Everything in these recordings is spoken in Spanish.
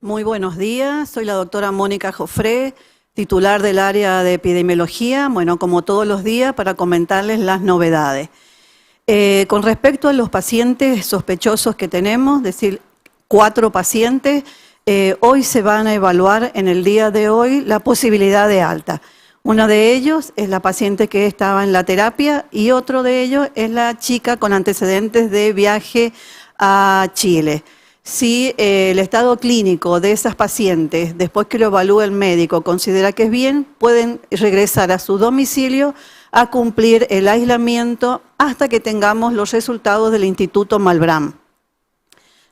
Muy buenos días, soy la doctora Mónica Jofré, titular del área de epidemiología, bueno, como todos los días, para comentarles las novedades. Con respecto a los pacientes sospechosos que tenemos, es decir, 4 pacientes, hoy se van a evaluar en el día de hoy la posibilidad de alta. Uno de ellos es la paciente que estaba en la terapia y otro de ellos es la chica con antecedentes de viaje a Chile. Si el estado clínico de esas pacientes, después que lo evalúe el médico, considera que es bien, pueden regresar a su domicilio a cumplir el aislamiento hasta que tengamos los resultados del Instituto Malbrán.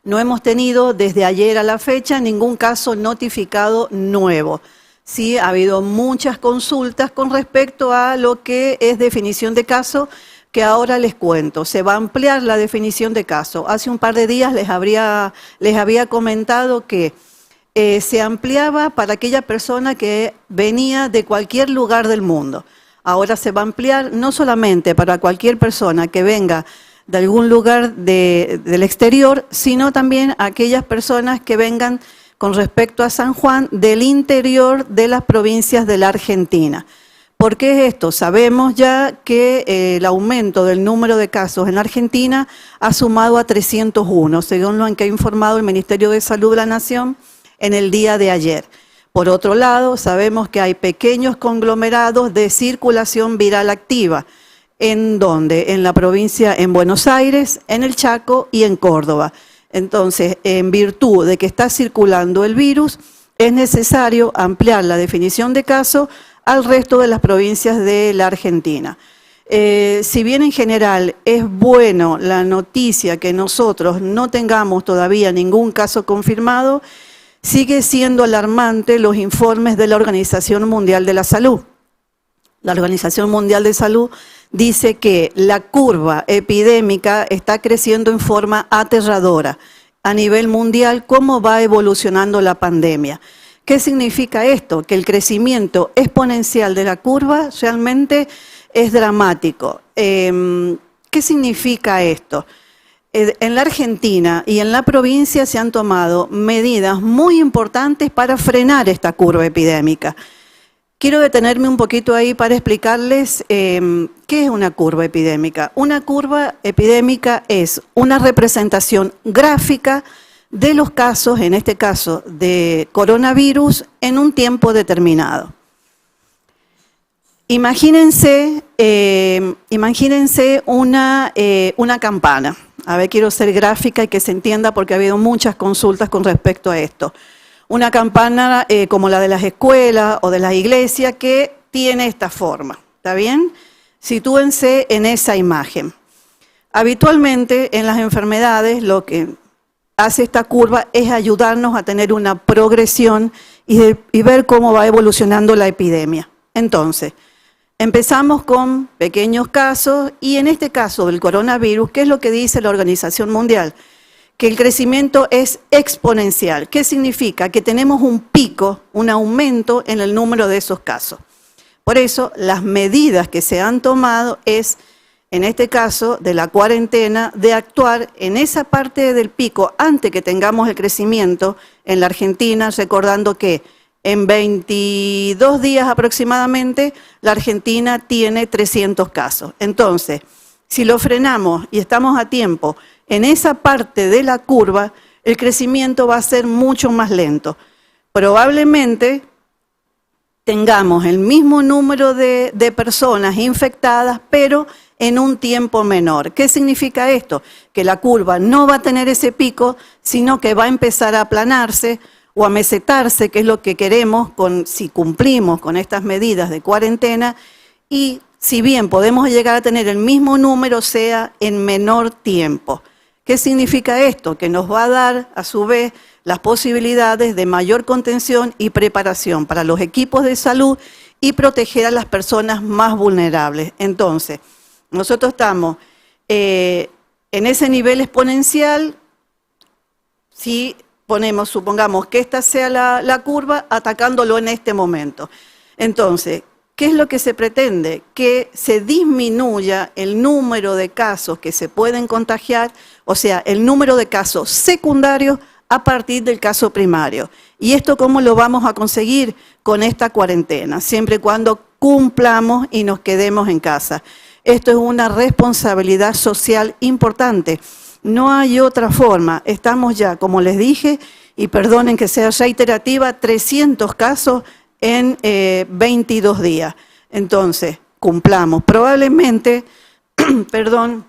No hemos tenido desde ayer a la fecha ningún caso notificado nuevo. Sí, ha habido muchas consultas con respecto a lo que es definición de caso, que ahora les cuento. Se va a ampliar la definición de caso. Hace un par de días les había comentado que se ampliaba para aquella persona que venía de cualquier lugar del mundo. Ahora se va a ampliar no solamente para cualquier persona que venga de algún lugar del exterior, sino también a aquellas personas que vengan con respecto a San Juan del interior de las provincias de la Argentina. ¿Por qué es esto? Sabemos ya que el aumento del número de casos en la Argentina ha sumado a 301, según lo que ha informado el Ministerio de Salud de la Nación en el día de ayer. Por otro lado, sabemos que hay pequeños conglomerados de circulación viral activa. ¿En dónde? En la provincia, en Buenos Aires, en el Chaco y en Córdoba. Entonces, en virtud de que está circulando el virus, es necesario ampliar la definición de caso al resto de las provincias de la Argentina. Si bien en general es bueno la noticia que nosotros no tengamos todavía ningún caso confirmado, sigue siendo alarmante los informes de la Organización Mundial de la Salud. La Organización Mundial de Salud dice que la curva epidémica está creciendo en forma aterradora a nivel mundial, cómo va evolucionando la pandemia. ¿Qué significa esto? Que el crecimiento exponencial de la curva realmente es dramático. ¿Qué significa esto? En la Argentina y en la provincia se han tomado medidas muy importantes para frenar esta curva epidémica. Quiero detenerme un poquito ahí para explicarles qué es una curva epidémica. Una curva epidémica es una representación gráfica de los casos, en este caso de coronavirus, en un tiempo determinado. Imagínense una campana. A ver, quiero ser gráfica y que se entienda porque ha habido muchas consultas con respecto a esto. Una campana como la de las escuelas o de las iglesias que tiene esta forma, ¿está bien? Sitúense en esa imagen. Habitualmente en las enfermedades lo que hace esta curva es ayudarnos a tener una progresión y ver cómo va evolucionando la epidemia. Entonces, empezamos con pequeños casos y en este caso del coronavirus, ¿qué es lo que dice la Organización Mundial? Que el crecimiento es exponencial. ¿Qué significa? Que tenemos un pico, un aumento en el número de esos casos. Por eso, las medidas que se han tomado es, en este caso, de la cuarentena, de actuar en esa parte del pico antes que tengamos el crecimiento en la Argentina, recordando que en 22 días aproximadamente, la Argentina tiene 300 casos. Entonces, si lo frenamos y estamos a tiempo en esa parte de la curva, el crecimiento va a ser mucho más lento. Probablemente tengamos el mismo número de personas infectadas, pero en un tiempo menor. ¿Qué significa esto? Que la curva no va a tener ese pico, sino que va a empezar a aplanarse o a mesetarse, que es lo que queremos si cumplimos con estas medidas de cuarentena, y si bien podemos llegar a tener el mismo número, sea en menor tiempo. ¿Qué significa esto? Que nos va a dar, a su vez, las posibilidades de mayor contención y preparación para los equipos de salud y proteger a las personas más vulnerables. Entonces, nosotros estamos en ese nivel exponencial, si supongamos que esta sea la curva, atacándolo en este momento. Entonces, ¿qué es lo que se pretende? Que se disminuya el número de casos que se pueden contagiar, o sea, el número de casos secundarios a partir del caso primario. ¿Y esto cómo lo vamos a conseguir? Con esta cuarentena, siempre y cuando cumplamos y nos quedemos en casa. Esto es una responsabilidad social importante. No hay otra forma. Estamos ya, como les dije, y perdonen que sea reiterativa, 300 casos en 22 días. Entonces, cumplamos. Probablemente, perdón,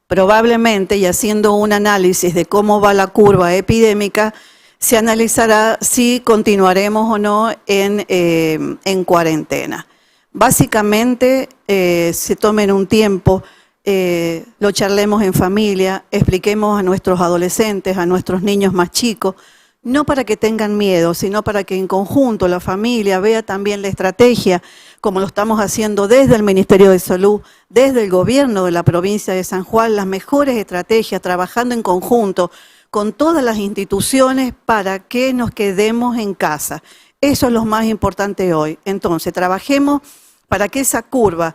probablemente, y haciendo un análisis de cómo va la curva epidémica, se analizará si continuaremos o no en cuarentena. Básicamente, se tomen un tiempo, lo charlemos en familia, expliquemos a nuestros adolescentes, a nuestros niños más chicos, no para que tengan miedo, sino para que en conjunto la familia vea también la estrategia, como lo estamos haciendo desde el Ministerio de Salud, desde el gobierno de la provincia de San Juan, las mejores estrategias, trabajando en conjunto con todas las instituciones para que nos quedemos en casa. Eso es lo más importante hoy. Entonces, trabajemos para que esa curva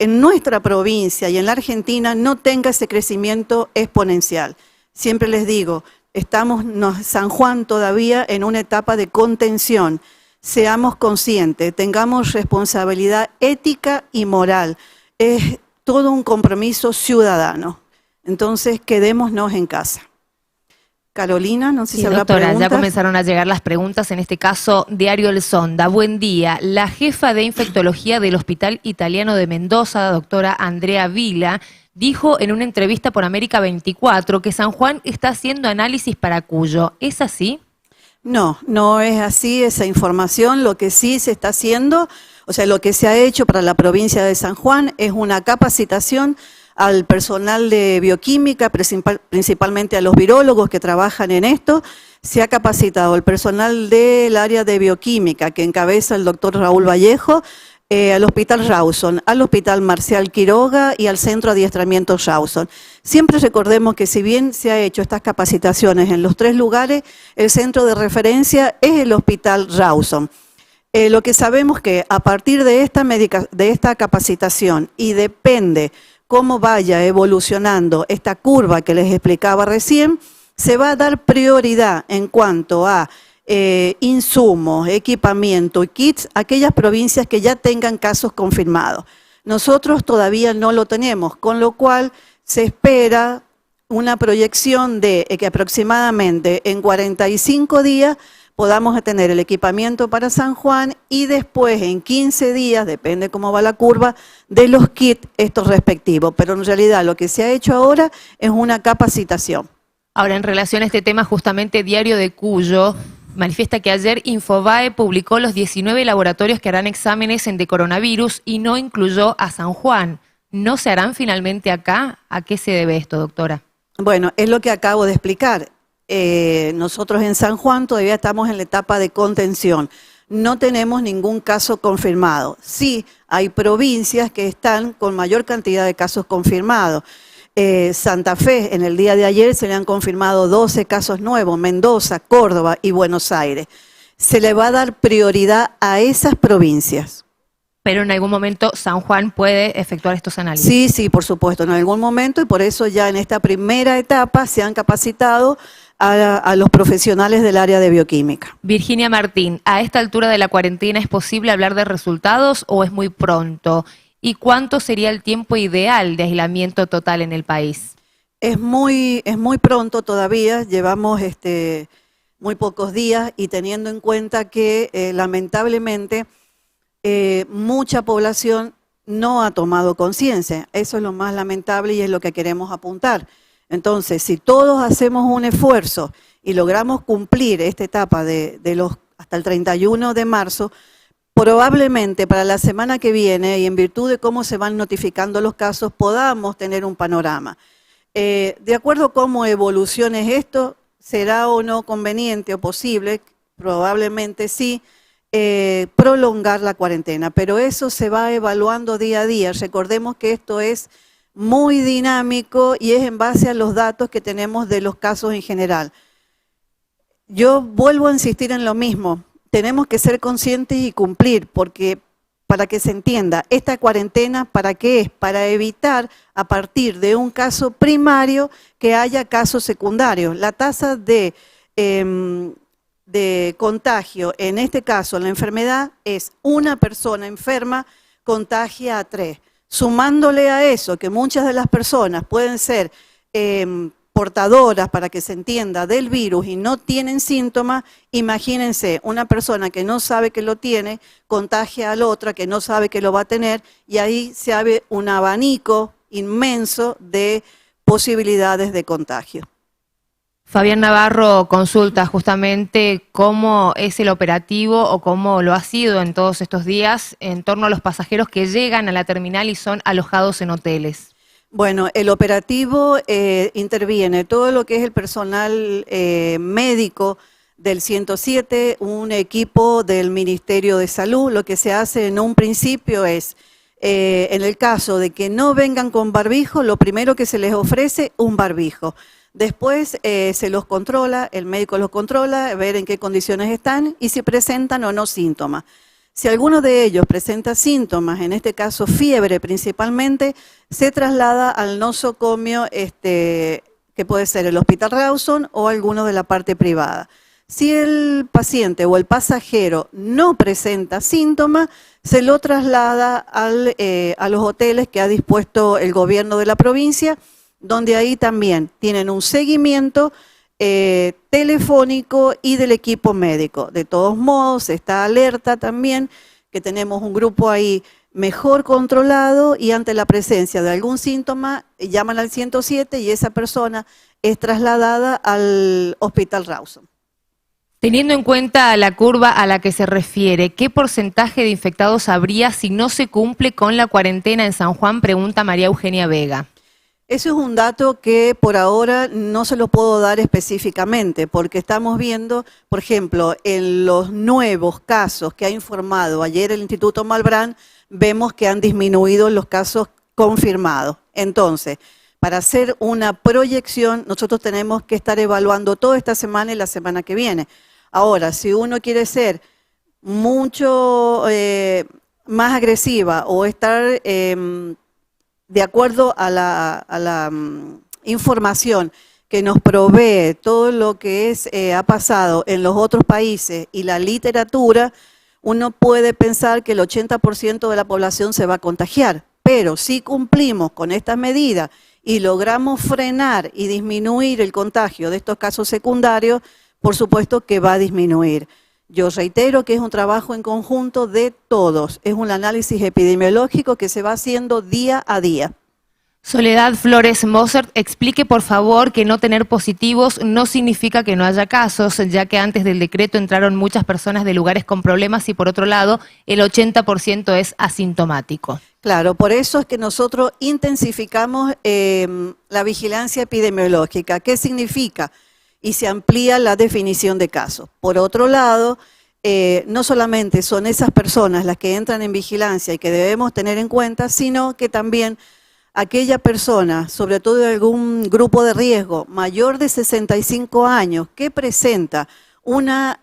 en nuestra provincia y en la Argentina no tenga ese crecimiento exponencial. Siempre les digo, estamos San Juan todavía en una etapa de contención. Seamos conscientes, tengamos responsabilidad ética y moral. Es todo un compromiso ciudadano. Entonces, quedémonos en casa. Carolina, no sé si habrá doctora, preguntas. ya comenzaron a llegar las preguntas, en este caso, Diario El Sonda. Buen día. La jefa de infectología del Hospital Italiano de Mendoza, doctora Andrea Vila, dijo en una entrevista por América 24 que San Juan está haciendo análisis para Cuyo. ¿Es así? No, no es así esa información. Lo que sí se está haciendo, o sea, lo que se ha hecho para la provincia de San Juan es una capacitación al personal de bioquímica, principalmente a los virólogos que trabajan en esto. Se ha capacitado el personal del área de bioquímica que encabeza el doctor Raúl Vallejo, al Hospital Rawson, al Hospital Marcial Quiroga y al Centro de Adiestramiento Rawson. Siempre recordemos que si bien se ha hecho estas capacitaciones en los 3 lugares, el centro de referencia es el Hospital Rawson. Lo que sabemos que a partir de esta capacitación, y depende cómo vaya evolucionando esta curva que les explicaba recién, se va a dar prioridad en cuanto a insumos, equipamiento y kits a aquellas provincias que ya tengan casos confirmados. Nosotros todavía no lo tenemos, con lo cual se espera una proyección de que aproximadamente en 45 días podamos tener el equipamiento para San Juan y después en 15 días, depende cómo va la curva, de los kits estos respectivos. Pero en realidad lo que se ha hecho ahora es una capacitación. Ahora, en relación a este tema, justamente Diario de Cuyo manifiesta que ayer Infobae publicó los 19 laboratorios que harán exámenes de coronavirus y no incluyó a San Juan. ¿No se harán finalmente acá? ¿A qué se debe esto, doctora? Bueno, es lo que acabo de explicar. Nosotros en San Juan todavía estamos en la etapa de contención. No tenemos ningún caso confirmado. Sí, hay provincias que están con mayor cantidad de casos confirmados. Santa Fe, en el día de ayer se le han confirmado 12 casos nuevos, Mendoza, Córdoba y Buenos Aires. Se le va a dar prioridad a esas provincias. Pero en algún momento San Juan puede efectuar estos análisis. Sí, sí, por supuesto, en algún momento, y por eso ya en esta primera etapa se han capacitado a los profesionales del área de bioquímica. Virginia Martín, ¿a esta altura de la cuarentena es posible hablar de resultados o es muy pronto? ¿Y cuánto sería el tiempo ideal de aislamiento total en el país? Es muy pronto todavía, llevamos muy pocos días y teniendo en cuenta que lamentablemente mucha población no ha tomado conciencia. Eso es lo más lamentable y es lo que queremos apuntar. Entonces, si todos hacemos un esfuerzo y logramos cumplir esta etapa hasta el 31 de marzo, probablemente para la semana que viene y en virtud de cómo se van notificando los casos, podamos tener un panorama. De acuerdo a cómo evolucione esto, será o no conveniente o posible, probablemente sí, prolongar la cuarentena, pero eso se va evaluando día a día. Recordemos que esto es muy dinámico y es en base a los datos que tenemos de los casos en general. Yo vuelvo a insistir en lo mismo, tenemos que ser conscientes y cumplir, porque para que se entienda, esta cuarentena, ¿para qué es? Para evitar a partir de un caso primario que haya casos secundarios. La tasa de contagio, en este caso la enfermedad, es una persona enferma contagia a 3. Sumándole a eso que muchas de las personas pueden ser portadoras, para que se entienda, del virus y no tienen síntomas, imagínense, una persona que no sabe que lo tiene, contagia a la otra que no sabe que lo va a tener, y ahí se abre un abanico inmenso de posibilidades de contagio. Fabián Navarro consulta justamente cómo es el operativo o cómo lo ha sido en todos estos días en torno a los pasajeros que llegan a la terminal y son alojados en hoteles. Bueno, el operativo interviene todo lo que es el personal médico del 107, un equipo del Ministerio de Salud. Lo que se hace en un principio es, en el caso de que no vengan con barbijo, lo primero que se les ofrece, un barbijo. Después se los controla, el médico los controla, ver en qué condiciones están y si presentan o no síntomas. Si alguno de ellos presenta síntomas, en este caso fiebre principalmente, se traslada al nosocomio, que puede ser el Hospital Rawson o alguno de la parte privada. Si el paciente o el pasajero no presenta síntomas, se lo traslada a los hoteles que ha dispuesto el gobierno de la provincia, donde ahí también tienen un seguimiento telefónico y del equipo médico. De todos modos, está alerta también que tenemos un grupo ahí mejor controlado y ante la presencia de algún síntoma llaman al 107 y esa persona es trasladada al Hospital Rawson. Teniendo en cuenta la curva a la que se refiere, ¿qué porcentaje de infectados habría si no se cumple con la cuarentena en San Juan? Pregunta María Eugenia Vega. Eso es un dato que por ahora no se lo puedo dar específicamente, porque estamos viendo, por ejemplo, en los nuevos casos que ha informado ayer el Instituto Malbrán, vemos que han disminuido los casos confirmados. Entonces, para hacer una proyección, nosotros tenemos que estar evaluando toda esta semana y la semana que viene. Ahora, si uno quiere ser mucho más agresiva o estar de acuerdo a la información que nos provee todo lo que ha pasado en los otros países y la literatura, uno puede pensar que el 80% de la población se va a contagiar. Pero si cumplimos con estas medidas y logramos frenar y disminuir el contagio de estos casos secundarios, por supuesto que va a disminuir. Yo reitero que es un trabajo en conjunto de todos, es un análisis epidemiológico que se va haciendo día a día. Soledad Flores Mozart, explique por favor que no tener positivos no significa que no haya casos, ya que antes del decreto entraron muchas personas de lugares con problemas y por otro lado el 80% es asintomático. Claro, por eso es que nosotros intensificamos la vigilancia epidemiológica. ¿Qué significa? Y se amplía la definición de casos. Por otro lado, no solamente son esas personas las que entran en vigilancia y que debemos tener en cuenta, sino que también aquella persona, sobre todo de algún grupo de riesgo, mayor de 65 años, que presenta una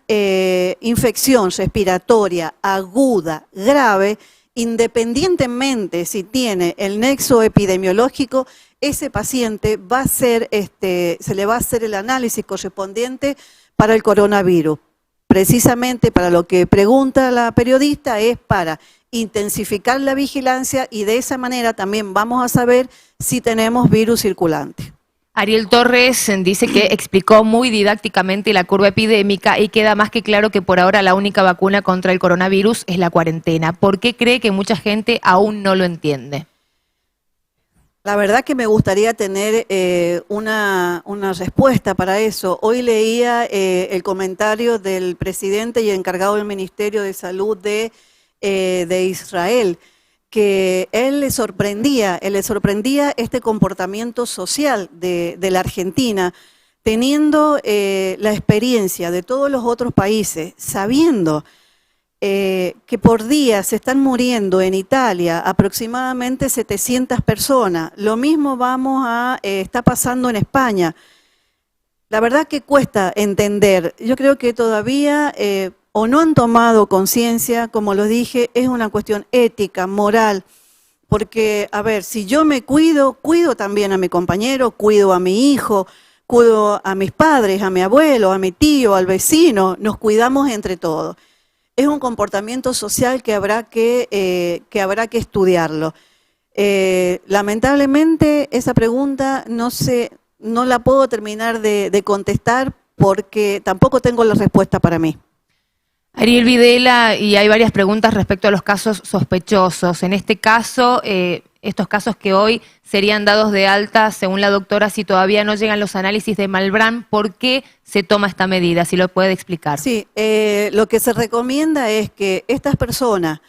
infección respiratoria aguda, grave, independientemente si tiene el nexo epidemiológico, ese paciente va a ser, se le va a hacer el análisis correspondiente para el coronavirus. Precisamente para lo que pregunta la periodista es para intensificar la vigilancia y de esa manera también vamos a saber si tenemos virus circulante. Ariel Torres dice que explicó muy didácticamente la curva epidémica y queda más que claro que por ahora la única vacuna contra el coronavirus es la cuarentena. ¿Por qué cree que mucha gente aún no lo entiende? La verdad que me gustaría tener una respuesta para eso. Hoy leía el comentario del presidente y encargado del Ministerio de Salud de Israel, que él le sorprendía este comportamiento social de la Argentina, teniendo la experiencia de todos los otros países, sabiendo que por día se están muriendo en Italia aproximadamente 700 personas. Lo mismo está pasando en España. La verdad que cuesta entender. Yo creo que todavía o no han tomado conciencia, como lo dije, es una cuestión ética, moral, porque, a ver, si yo me cuido, cuido también a mi compañero, cuido a mi hijo, cuido a mis padres, a mi abuelo, a mi tío, al vecino, nos cuidamos entre todos. Es un comportamiento social que habrá que estudiarlo. Lamentablemente esa pregunta no la puedo terminar de contestar porque tampoco tengo la respuesta para mí. Ariel Videla, y hay varias preguntas respecto a los casos sospechosos. En este caso, estos casos que hoy serían dados de alta, según la doctora, si todavía no llegan los análisis de Malbrán, ¿por qué se toma esta medida? Si lo puede explicar. Sí, lo que se recomienda es que estas personas,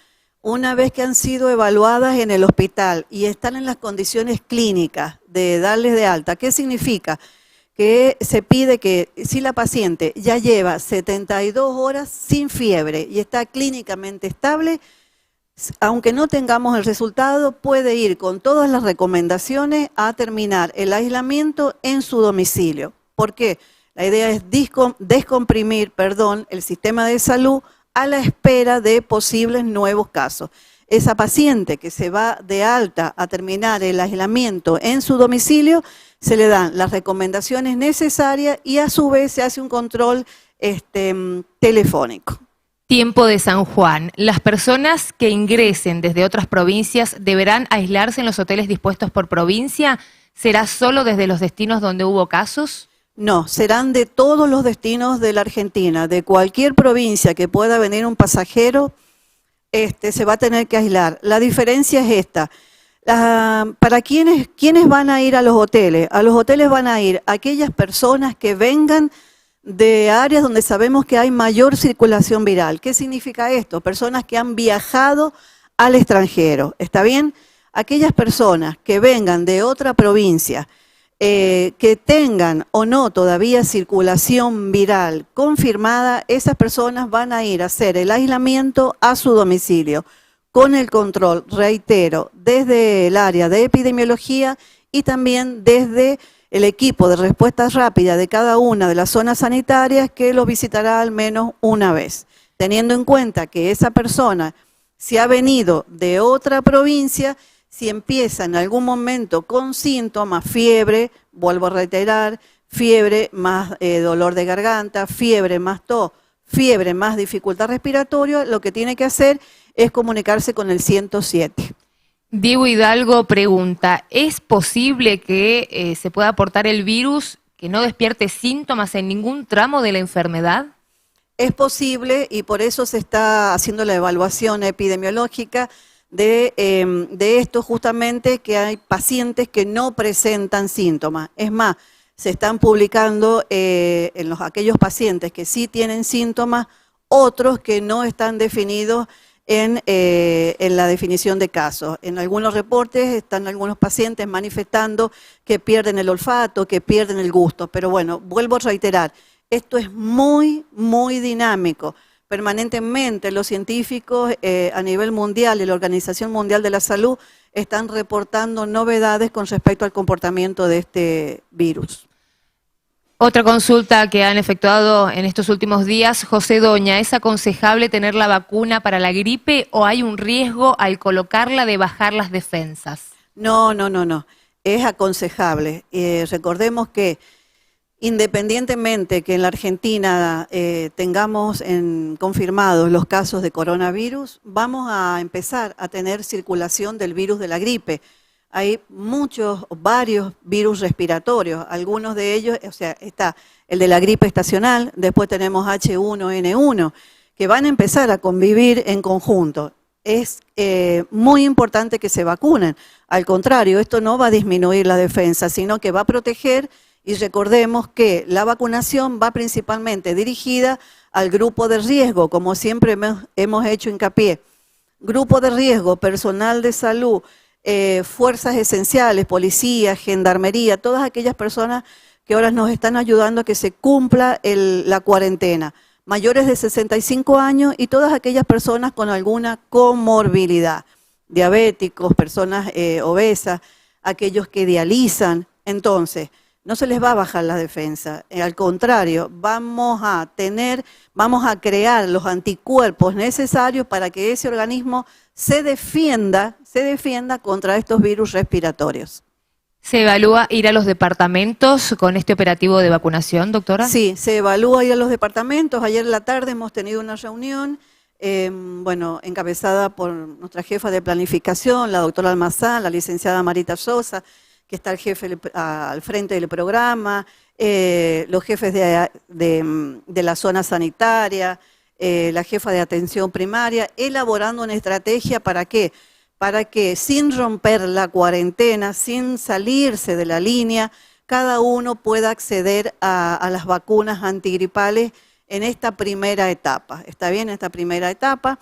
una vez que han sido evaluadas en el hospital y están en las condiciones clínicas de darles de alta, ¿qué significa? Que se pide que si la paciente ya lleva 72 horas sin fiebre y está clínicamente estable, aunque no tengamos el resultado, puede ir con todas las recomendaciones a terminar el aislamiento en su domicilio. ¿Por qué? La idea es descomprimir, el sistema de salud a la espera de posibles nuevos casos. Esa paciente que se va de alta a terminar el aislamiento en su domicilio, se le dan las recomendaciones necesarias y a su vez se hace un control telefónico. Tiempo de San Juan. ¿Las personas que ingresen desde otras provincias deberán aislarse en los hoteles dispuestos por provincia? ¿Será solo desde los destinos donde hubo casos? No, serán de todos los destinos de la Argentina, de cualquier provincia que pueda venir un pasajero, se va a tener que aislar. La diferencia es esta. ¿Para quiénes van a ir a los hoteles? A los hoteles van a ir aquellas personas que vengan de áreas donde sabemos que hay mayor circulación viral. ¿Qué significa esto? Personas que han viajado al extranjero, ¿está bien? Aquellas personas que vengan de otra provincia, que tengan o no todavía circulación viral confirmada, esas personas van a ir a hacer el aislamiento a su domicilio, con el control, reitero, desde el área de epidemiología y también desde el equipo de respuesta rápida de cada una de las zonas sanitarias que los visitará al menos una vez, teniendo en cuenta que esa persona, si ha venido de otra provincia, si empieza en algún momento con síntomas, fiebre, vuelvo a reiterar, fiebre más dolor de garganta, fiebre más tos, fiebre más dificultad respiratoria, lo que tiene que hacer es comunicarse con el 107. Diego Hidalgo pregunta, ¿es posible que se pueda aportar el virus que no despierte síntomas en ningún tramo de la enfermedad? Es posible y por eso se está haciendo la evaluación epidemiológica de esto justamente, que hay pacientes que no presentan síntomas. Es más, se están publicando aquellos pacientes que sí tienen síntomas, otros que no están definidos en la definición de casos. En algunos reportes están algunos pacientes manifestando que pierden el olfato, que pierden el gusto, pero bueno, vuelvo a reiterar, esto es muy, muy dinámico. Permanentemente los científicos a nivel mundial y la Organización Mundial de la Salud están reportando novedades con respecto al comportamiento de este virus. Otra consulta que han efectuado en estos últimos días, José Doña, ¿es aconsejable tener la vacuna para la gripe o hay un riesgo al colocarla de bajar las defensas? No, es aconsejable. Recordemos que independientemente que en la Argentina tengamos confirmados los casos de coronavirus, vamos a empezar a tener circulación del virus de la gripe. Hay varios virus respiratorios, algunos de ellos, está el de la gripe estacional, después tenemos H1N1, que van a empezar a convivir en conjunto. Es muy importante que se vacunen. Al contrario, esto no va a disminuir la defensa, sino que va a proteger. Y recordemos que la vacunación va principalmente dirigida al grupo de riesgo, como siempre hemos hecho hincapié. Grupo de riesgo, personal de salud, fuerzas esenciales, policía, gendarmería, todas aquellas personas que ahora nos están ayudando a que se cumpla la cuarentena. Mayores de 65 años y todas aquellas personas con alguna comorbilidad. Diabéticos, personas obesas, aquellos que dializan. Entonces, no se les va a bajar la defensa. Al contrario, vamos a crear los anticuerpos necesarios para que ese organismo se defienda contra estos virus respiratorios. ¿Se evalúa ir a los departamentos con este operativo de vacunación, doctora? Sí, se evalúa ir a los departamentos. Ayer en la tarde hemos tenido una reunión, encabezada por nuestra jefa de planificación, la doctora Almazán, la licenciada Marita Sosa, que está el jefe al frente del programa, los jefes de la zona sanitaria, la jefa de atención primaria, elaborando una estrategia ¿para qué? Para que sin romper la cuarentena, sin salirse de la línea, cada uno pueda acceder a las vacunas antigripales en esta primera etapa. ¿Está bien? Esta primera etapa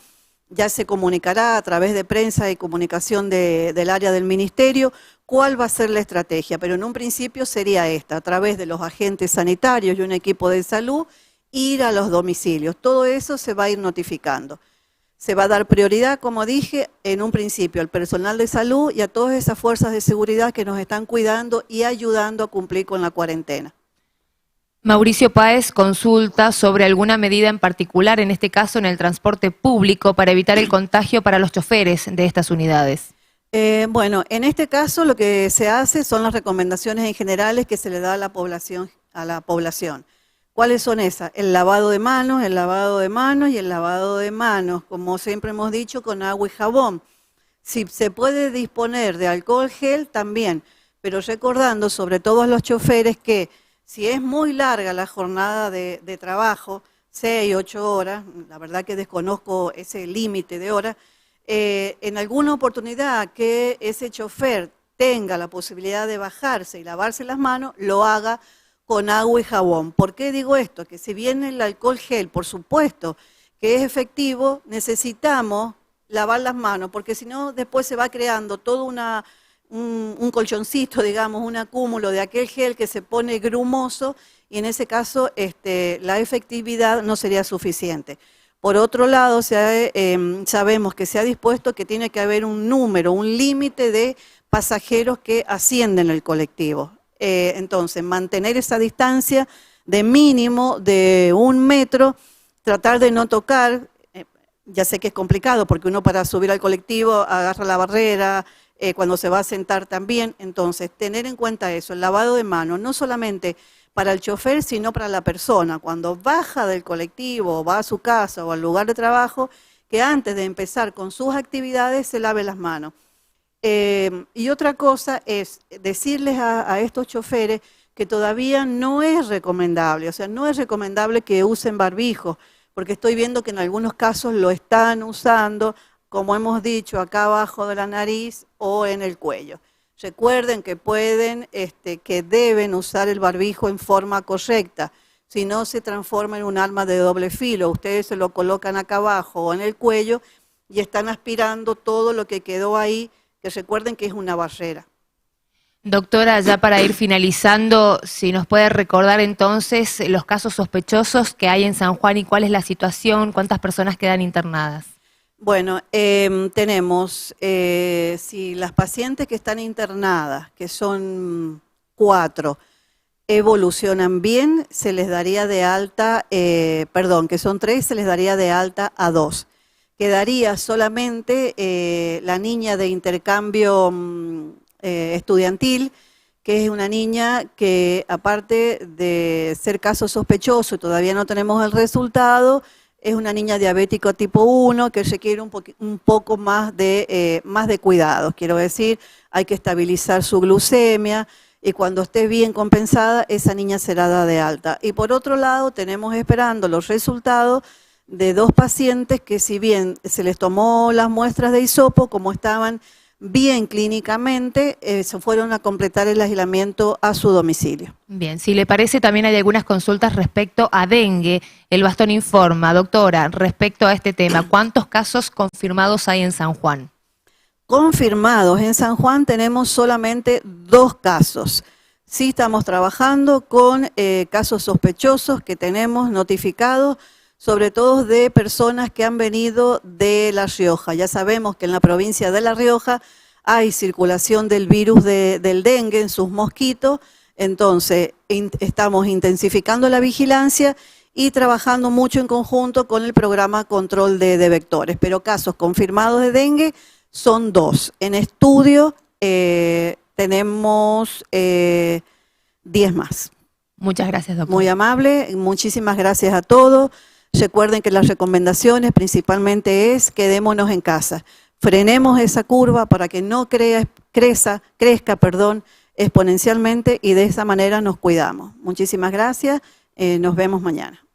ya se comunicará a través de prensa y comunicación del área del ministerio cuál va a ser la estrategia, pero en un principio sería esta, a través de los agentes sanitarios y un equipo de salud, ir a los domicilios. Todo eso se va a ir notificando. Se va a dar prioridad, como dije, en un principio al personal de salud y a todas esas fuerzas de seguridad que nos están cuidando y ayudando a cumplir con la cuarentena. Mauricio Páez consulta sobre alguna medida en particular, en este caso en el transporte público, para evitar el contagio para los choferes de estas unidades. Bueno, en este caso lo que se hace son las recomendaciones en generales que se le da a la población. ¿Cuáles son esas? El lavado de manos y el lavado de manos, como siempre hemos dicho, con agua y jabón. Si se puede disponer de alcohol gel, también, pero recordando sobre todo a los choferes que si es muy larga la jornada de trabajo, 6, 8 horas, la verdad que desconozco ese límite de horas, en alguna oportunidad que ese chofer tenga la posibilidad de bajarse y lavarse las manos, lo haga con agua y jabón. ¿Por qué digo esto? Que si bien el alcohol gel, por supuesto, que es efectivo, necesitamos lavar las manos, porque si no después se va creando todo un colchoncito, digamos, un acúmulo de aquel gel que se pone grumoso y en ese caso la efectividad no sería suficiente. Por otro lado, sabemos que se ha dispuesto que tiene que haber un número, un límite de pasajeros que ascienden el colectivo. Entonces, mantener esa distancia de mínimo de 1 metro, tratar de no tocar, ya sé que es complicado porque uno para subir al colectivo agarra la barrera, cuando se va a sentar también, entonces tener en cuenta eso, el lavado de manos, no solamente para el chofer, sino para la persona, cuando baja del colectivo, o va a su casa o al lugar de trabajo, que antes de empezar con sus actividades se lave las manos. Y otra cosa es decirles a estos choferes que todavía no es recomendable, o sea, no es recomendable que usen barbijo, porque estoy viendo que en algunos casos lo están usando, como hemos dicho, acá abajo de la nariz o en el cuello. Recuerden que que deben usar el barbijo en forma correcta, si no se transforma en un arma de doble filo. Ustedes se lo colocan acá abajo o en el cuello y están aspirando todo lo que quedó ahí, que recuerden que es una barrera. Doctora, ya para ir finalizando, si nos puede recordar entonces los casos sospechosos que hay en San Juan y cuál es la situación, cuántas personas quedan internadas. Bueno, tenemos, si las pacientes que están internadas, que son 4, evolucionan bien, se les daría de alta, que son 3, se les daría de alta a 2. Quedaría solamente la niña de intercambio estudiantil, que es una niña que aparte de ser caso sospechoso y todavía no tenemos el resultado, es una niña diabética tipo 1 que requiere un poco más de cuidados. Quiero decir, hay que estabilizar su glucemia y cuando esté bien compensada, esa niña será dada de alta. Y por otro lado, tenemos esperando los resultados de 2 pacientes que si bien se les tomó las muestras de hisopo, como estaban bien clínicamente, se fueron a completar el aislamiento a su domicilio. Bien, si le parece, también hay algunas consultas respecto a dengue. El Bastón informa, doctora, respecto a este tema, ¿cuántos casos confirmados hay en San Juan? Confirmados en San Juan tenemos solamente 2 casos. Sí estamos trabajando con casos sospechosos que tenemos notificados, sobre todo de personas que han venido de La Rioja. Ya sabemos que en la provincia de La Rioja hay circulación del virus del dengue en sus mosquitos, Entonces, estamos intensificando la vigilancia y trabajando mucho en conjunto con el programa control de vectores. Pero casos confirmados de dengue son 2. En estudio tenemos 10 más. Muchas gracias, doctora. Muy amable, muchísimas gracias a todos. Recuerden que las recomendaciones principalmente es quedémonos en casa. Frenemos esa curva para que no crezca exponencialmente y de esa manera nos cuidamos. Muchísimas gracias, nos vemos mañana.